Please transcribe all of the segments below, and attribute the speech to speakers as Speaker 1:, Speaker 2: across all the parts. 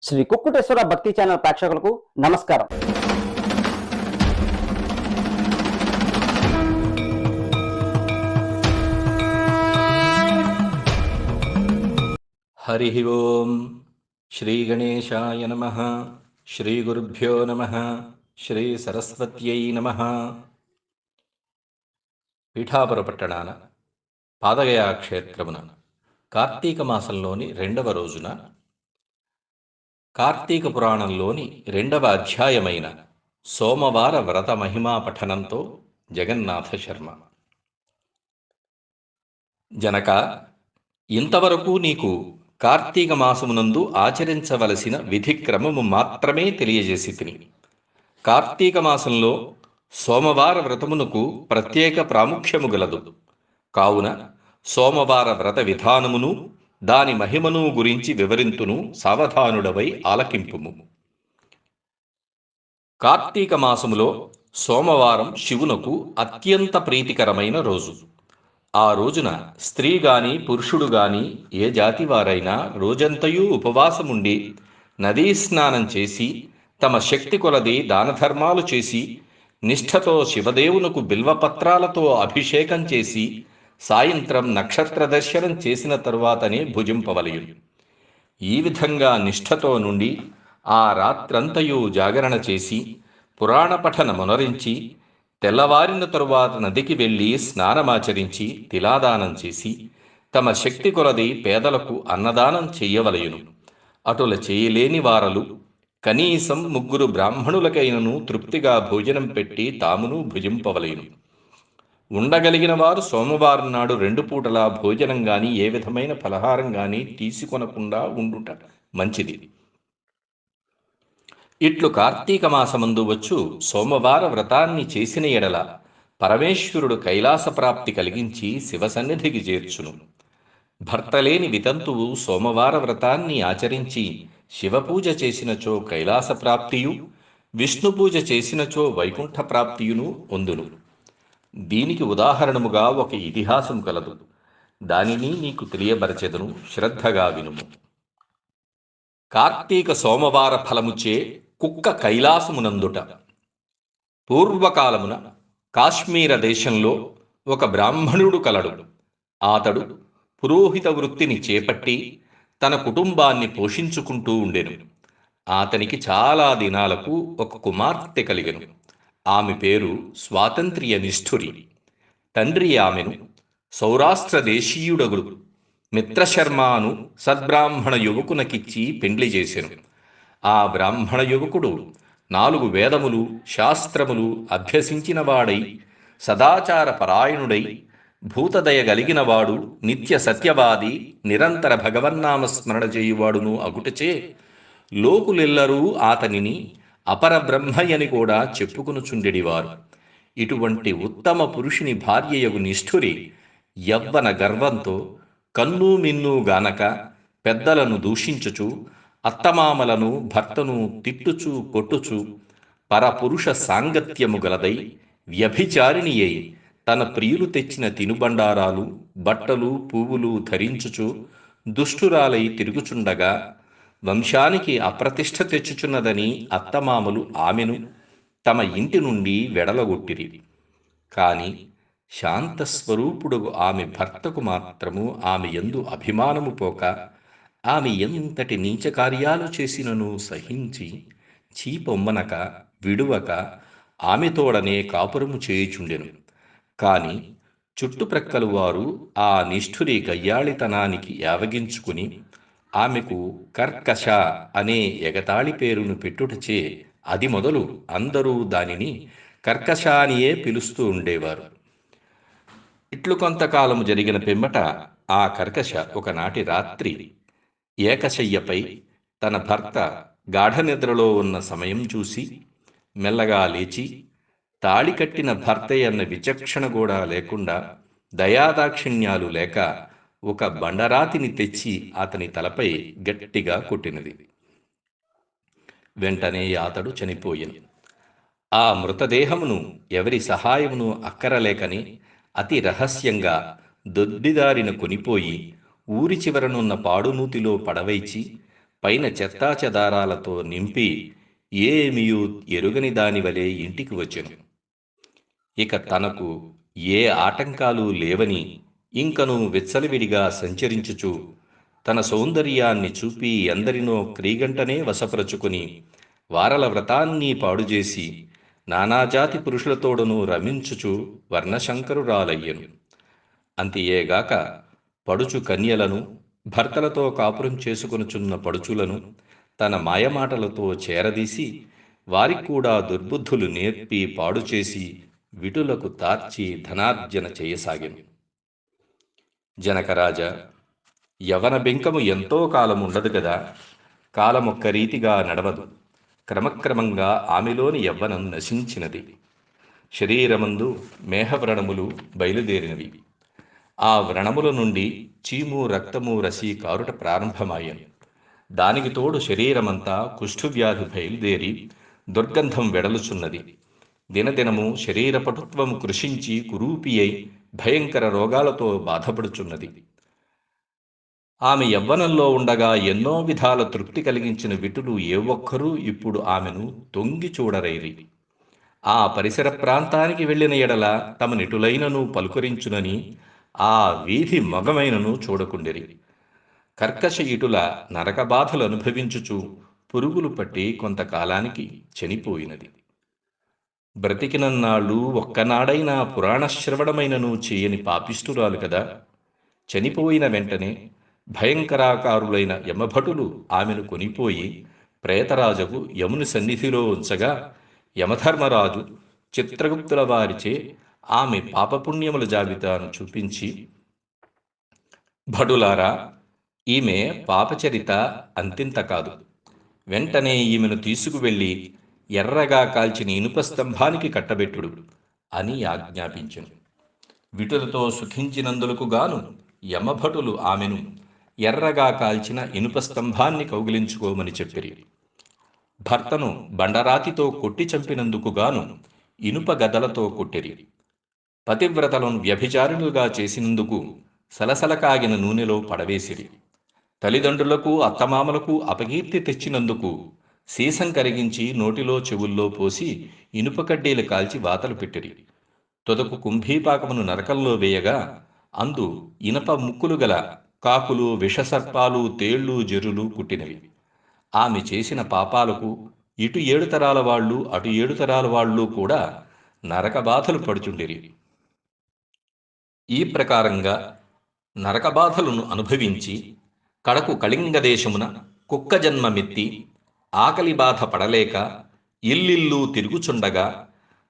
Speaker 1: శ్రీ కుక్కుటేశ్వర భక్తి ఛానల్ ప్రేక్షకులకు నమస్కారం.
Speaker 2: హరి ఓం శ్రీ గణేశాయ నమః. శ్రీ గురుభ్యో నమః. శ్రీ సరస్వత్యై నమః. పీఠాపుర పట్టణాన పాదగయా క్షేత్రమున కార్తీక మాసంలోని 2వ రోజున కార్తీక పురాణంలోని 2వ అధ్యాయమైన సోమవార వ్రత మహిమా పఠనంతో జగన్నాథ శర్మ. జనక, ఇంతవరకు నీకు కార్తీక మాసమునందు ఆచరించవలసిన విధిక్రమము మాత్రమే తెలియజేసి తిని. కార్తీక మాసంలో సోమవార వ్రతమునకు ప్రత్యేక ప్రాముఖ్యము గలదు. కావున సోమవార వ్రత విధానమును దాని మహిమను గురించి వివరింతును, సావధానుడవై ఆలకింపుము. కార్తీక మాసములో సోమవారం శివునకు అత్యంత ప్రీతికరమైన రోజు. ఆ రోజున స్త్రీ గాని పురుషుడు గాని ఏ జాతి వారైనా రోజంతయూ ఉపవాసముండి నదీ స్నానం చేసి తమ శక్తి కొలది దానధర్మాలు చేసి నిష్ఠతో శివదేవునకు బిల్వపత్రాలతో అభిషేకం చేసి సాయంత్రం నక్షత్ర దర్శనం చేసిన తరువాతనే భుజింపవలయును. ఈ విధంగా నిష్ఠతో నుండి ఆ రాత్రంతయు జాగరణ చేసి పురాణ పఠన మొనరించి తెల్లవారిన తరువాత నదికి వెళ్ళి స్నానమాచరించి తిలాదానం చేసి తమ శక్తి కొలది పేదలకు అన్నదానం చెయ్యవలయును. అటుల చేయలేని వారలు కనీసం 3 బ్రాహ్మణులకైనను తృప్తిగా భోజనం పెట్టి తామును భుజింపవలయును. ఉండగలిగిన వారు సోమవారం నాడు 2 పూటలా భోజనం గాని ఏ విధమైన ఫలహారం గాని తీసుకొనకుండా ఉండుట మంచిది. ఇట్లు కార్తీక మాసమందు వచ్చు సోమవార వ్రతాన్ని చేసిన ఎడల పరమేశ్వరుడు కైలాస ప్రాప్తి కలిగించి శివసన్నిధికి చేర్చును. భర్తలేని వితంతువు సోమవార వ్రతాన్ని ఆచరించి శివపూజ చేసినచో కైలాస ప్రాప్తియు, విష్ణు పూజ చేసినచో వైకుంఠ ప్రాప్తియును పొందును. దీనికి ఉదాహరణముగా ఒక ఇతిహాసం కలదు. దానిని నీకు తెలియబరచెదను, శ్రద్ధగా వినుము. కార్తీక సోమవార ఫలముచే కుక్క కైలాసమునందుట. పూర్వకాలమున కాశ్మీర దేశంలో ఒక బ్రాహ్మణుడు కలడు. అతడు పురోహిత వృత్తిని చేపట్టి తన కుటుంబాన్ని పోషించుకుంటూ ఉండెను. అతనికి చాలా దినాలకు ఒక కుమార్తె కలిగెను. ఆమె పేరు స్వాతంత్ర్య నిష్ఠురి. తండ్రి ఆమెను సౌరాష్ట్ర దేశీయుడగుడు మిత్రశర్మను సద్బ్రాహ్మణ యువకునకిచ్చి పెండ్లి చేసెను. ఆ బ్రాహ్మణ యువకుడు 4 వేదములు శాస్త్రములు అభ్యసించిన వాడై సదాచార పరాయణుడై భూతదయ గలిగినవాడు, నిత్య సత్యవాది, నిరంతర భగవన్నామ స్మరణ చేయువాడును అగుటచే లోకులెల్లరూ అతనిని అపర బ్రహ్మయని కూడా చెప్పుకునుచుండెడివారు. ఇటువంటి ఉత్తమ పురుషుని భార్యయగు నిష్ఠురి యవ్వన గర్వంతో కన్ను మిన్ను గానక పెద్దలను దూషించుచు అత్తమామలను భర్తను తిట్టుచు కొట్టుచు పరపురుష సాంగత్యము గలదై వ్యభిచారిణి అయి తన ప్రియులు తెచ్చిన తినుబండారాలు బట్టలు పువ్వులు ధరించుచు దుష్టురాలై తిరుగుచుండగా వంశానికి అప్రతిష్ఠ తెచ్చుచున్నదని అత్తమామలు ఆమెను తమ ఇంటి నుండి వెడలగొట్టిరి. కాని శాంతస్వరూపుడు ఆమె భర్తకు మాత్రము ఆమె యందు అభిమానము పోక ఆమె ఎంతటి నీచ కార్యాలు చేసినను సహించి చీపొమ్మనక విడువక ఆమెతోడనే కాపురము చేయుచుండెను. కాని చుట్టుప్రక్కల వారు ఆ నిష్ఠురి గయ్యాళితనానికి యావగించుకుని ఆమెకు కర్కశ అనే ఎగతాళి పేరును పెట్టుటచే అది మొదలు అందరూ దానిని కర్కశ అనియే పిలుస్తూ ఉండేవారు. ఇట్లు కొంతకాలము జరిగిన పిమ్మట ఆ కర్కశ ఒకనాటి రాత్రి ఏకశయ్యపై తన భర్త గాఢనిద్రలో ఉన్న సమయం చూసి మెల్లగా లేచి తాళి కట్టిన భర్తయన్న విచక్షణ కూడా లేకుండా దయాదాక్షిణ్యాలు లేక ఒక బండరాతిని తెచ్చి అతని తలపై గట్టిగా కొట్టినది. వెంటనే అతడు చనిపోయెను. ఆ మృతదేహమును ఎవరి సహాయమును అక్కరలేకని అతి రహస్యంగా దొడ్డిదారిన కొనిపోయి ఊరి చివరనున్న పాడునూతిలో పడవైచి పైన చెత్తాచెదారాలతో నింపి ఏమియూ ఎరుగని దాని వలె ఇంటికి వచ్చెను. ఇక తనకు ఏ ఆటంకాలు లేవని ఇంకను విచ్చలవిడిగా సంచరించుచు తన సౌందర్యాన్ని చూపి ఎందరినో క్రీగంటనే వశపరచుకుని వారల వ్రతాన్ని పాడుచేసి నానాజాతి పురుషులతోడను రమించుచు వర్ణశంకరురాలయ్యను. అంతియేగాక పడుచు కన్యలను, భర్తలతో కాపురం చేసుకొనుచున్న పడుచులను తన మాయమాటలతో చేరదీసి వారికి కూడా దుర్బుద్ధులు నేర్పి పాడుచేసి విటులకు తార్చి ధనార్జన చేయసాగింది. జనకరాజ, యవన బెంకము ఎంతో కాలం ఉండదు కదా. కాలమొక్క రీతిగా నడవదు. క్రమక్రమంగా ఆమెలోని యవ్వనం నశించినది. శరీరమందు మేహవ్రణములు బయలుదేరినవి. ఆ వ్రణముల నుండి చీము రక్తము రసి కారుట ప్రారంభమాయను. దానికి తోడు శరీరమంతా కుష్ఠువ్యాధి బయలుదేరి దుర్గంధం వెడలుచున్నది. దినదినము శరీర పటుత్వము కృషించి కురూపి అయి భయంకర రోగాలతో బాధపడుచున్నది. ఆమె యవ్వనంలో ఉండగా ఎన్నో విధాల తృప్తి కలిగించిన విటులు ఏ ఒక్కరూ ఇప్పుడు ఆమెను తొంగి చూడరైరి. ఆ పరిసర ప్రాంతానికి వెళ్ళిన ఎడల తమ నిటులైనను పలుకరించునని ఆ వీధి మగమైనను చూడకుండిరి. కర్కశ ఇటుల నరకబాధలు అనుభవించుచు పురుగులు పట్టి కొంతకాలానికి చనిపోయినది. బ్రతికినన్నాళ్ళు ఒక్కనాడైనా పురాణశ్రవణమైనను చేయని పాపిష్టురాలు కదా. చనిపోయిన వెంటనే భయంకరాకారులైన యమభటులు ఆమెను కొనిపోయి ప్రేతరాజకు యముని సన్నిధిలో ఉంచగా యమధర్మరాజు చిత్రగుప్తుల వారిచే ఆమె పాపపుణ్యముల జాబితాను చూపించి, భటులారా, ఈమె పాపచరిత అంతింత కాదు. వెంటనే ఈమెను తీసుకువెళ్ళి ఎర్రగా కాల్చిన ఇనుప స్తంభానికి కట్టబెట్టుడు అని ఆజ్ఞాపించెను. విటులతో సుఖించినందులకు గాను యమభటులు ఆమెను ఎర్రగా కాల్చిన ఇనుప స్తంభాన్ని కౌగిలించుకోమని చెప్పిరి. భర్తను బండరాతితో కొట్టి చంపినందుకు గాను ఇనుప గదలతో కొట్టిరి. పతివ్రతలను వ్యభిచారులుగా చేసినందుకు సలసల కాగిన నూనెలో పడవేసిరి. తల్లిదండ్రులకు అత్తమామలకు అపకీర్తి తెచ్చినందుకు సీసం కరిగించి నోటిలో చెవుల్లో పోసి ఇనుప కడ్డీలు కాల్చి వాతలు పెట్టిరి. తొదకు కుంభీపాకమును నరకంలో వేయగా అందు ఇనప ముక్కులు గల కాకులు, విషసర్పాలు, తేళ్లు, జెర్రులు కుట్టినవి. ఆమె చేసిన పాపాలకు ఇటు 7 తరాల వాళ్ళు అటు 7 తరాల వాళ్ళు కూడా నరకబాధలు పడుచుండిరి. ఈ ప్రకారంగా నరకబాధలను అనుభవించి కడకు కళింగ దేశమున కుక్క జన్మమెత్తి ఆకలి బాధ పడలేక ఇల్లిల్లు తిరుగుచుండగా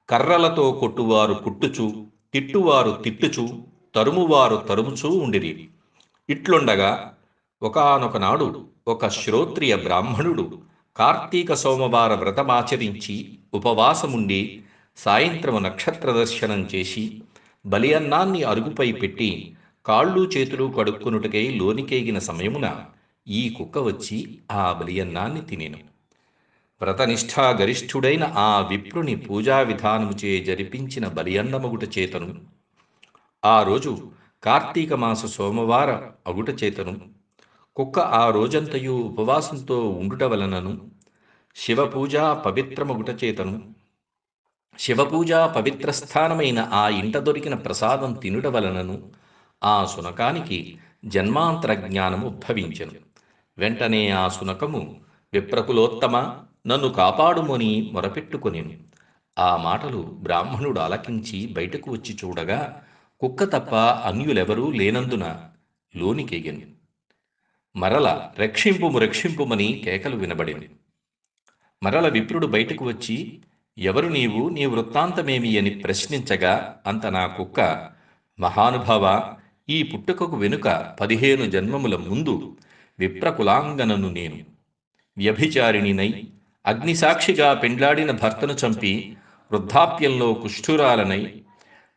Speaker 2: కర్రలతో కొట్టువారు కుట్టుచు, తిట్టువారు తిట్టుచు, తరుమువారు తరుముచూ ఉండిరి. ఇట్లుండగా ఒకానొకనాడు ఒక శ్రోత్రియ బ్రాహ్మణుడు కార్తీక సోమవార వ్రతమాచరించి ఉపవాసముండి సాయంత్రము నక్షత్ర దర్శనం చేసి బలి అన్నాన్ని అరుగుపై పెట్టి కాళ్ళు చేతులు కడుక్కునుటకై లోనికేగిన సమయమున ఈ కుక్క వచ్చి ఆ బలి అన్నాన్ని తినెను. వ్రతనిష్ఠా గరిష్ఠుడైన ఆ విప్రుని పూజా విధానముచే జరిపించిన బలి అన్నమగుట చేతను, ఆ రోజు కార్తీక మాస సోమవార అగుట చేతను, కుక్క ఆ రోజంతయు ఉపవాసంతో ఉండుట వలనను, శివపూజా పవిత్రమగుట చేతను, శివపూజా పవిత్రస్థానమైన ఆ ఇంట దొరికిన ప్రసాదం తినుట వలనను ఆ శునకానికి జన్మాంతర జ్ఞానము ఉద్భవించెను. వెంటనే ఆ శునకము, విప్రకులోత్తమ, నన్ను కాపాడుమని మొరపెట్టుకొనెను. ఆ మాటలు బ్రాహ్మణుడు ఆలకించి బయటకు వచ్చి చూడగా కుక్క తప్ప అన్యులెవరూ లేనందున లోనికెగెను. మరల రక్షింపుము రక్షింపుమని కేకలు వినబడింది. మరల విప్రుడు బయటకు వచ్చి, ఎవరు నీవు, నీ వృత్తాంతమేమి అని ప్రశ్నించగా అంత నా కుక్క, మహానుభావ, ఈ పుట్టుకకు వెనుక 15 జన్మముల ముందు విప్రకులాంగనను నేను. వ్యభిచారిణినై అగ్నిసాక్షిగా పెండ్లాడిన భర్తను చంపి వృద్ధాప్యంలో కుష్ఠురాలనై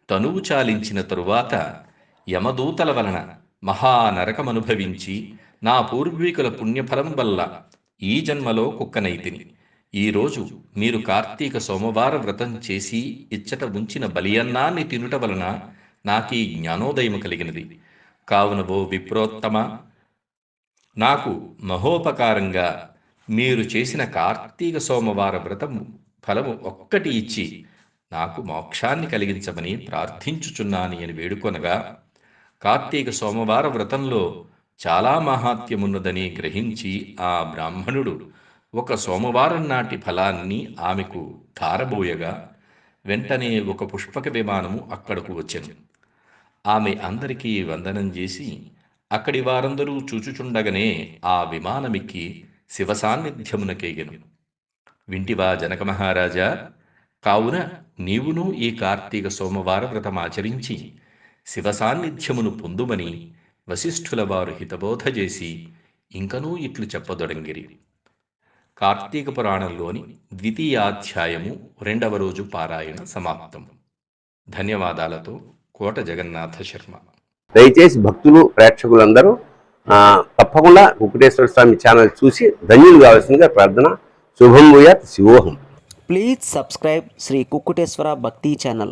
Speaker 2: తనువు చాలించిన తరువాత యమదూతల వలన మహానరకమనుభవించి నా పూర్వీకుల పుణ్యఫలం వల్ల ఈ జన్మలో కుక్కనైతిని. ఈరోజు మీరు కార్తీక సోమవార వ్రతం చేసి ఇచ్చట ఉంచిన బలియన్నాన్ని తినుట వలన నాకీ జ్ఞానోదయము కలిగినది. కావున ఓ విప్రోత్తమ, నాకు మహోపకారంగా మీరు చేసిన కార్తీక సోమవార వ్రతం ఫలము ఒక్కటి ఇచ్చి నాకు మోక్షాన్ని కలిగించమని ప్రార్థించుచున్నాను అని వేడుకొనగా, కార్తీక సోమవార వ్రతంలో చాలా మహాత్యమున్నదని గ్రహించి ఆ బ్రాహ్మణుడు ఒక సోమవారం నాటి ఫలాన్ని ఆమెకు ధారబోయగా, వెంటనే ఒక పుష్పక విమానము అక్కడకు వచ్చెను. ఆమె అందరికీ వందనం చేసి అక్కడి వారందరూ చూచుచుండగనే ఆ విమానమెక్కి శివ సాన్నిధ్యమునకేగెను. వింటివా జనక మహారాజా? కావున నీవును ఈ కార్తీక సోమవార వ్రతమాచరించి శివ సాన్నిధ్యమును పొందుమని వశిష్ఠుల వారు హితబోధ చేసి ఇంకనూ ఇట్లు చెప్పదొడంగిరి. కార్తీక పురాణంలోని ద్వితీయాధ్యాయము 2వ రోజు పారాయణ సమాప్తం. ధన్యవాదాలతో కోట జగన్నాథ శర్మ.
Speaker 3: దయచేసి భక్తులు ప్రేక్షకులందరూ తప్పకుండా కుక్కుటేశ్వర స్వామి ఛానల్ చూసి ధన్యులు కావాల్సిందిగా ప్రార్థన. శుభం భూయాత్. శివోహం.
Speaker 4: Please subscribe Sri Kukkuteswara Bhakti channel.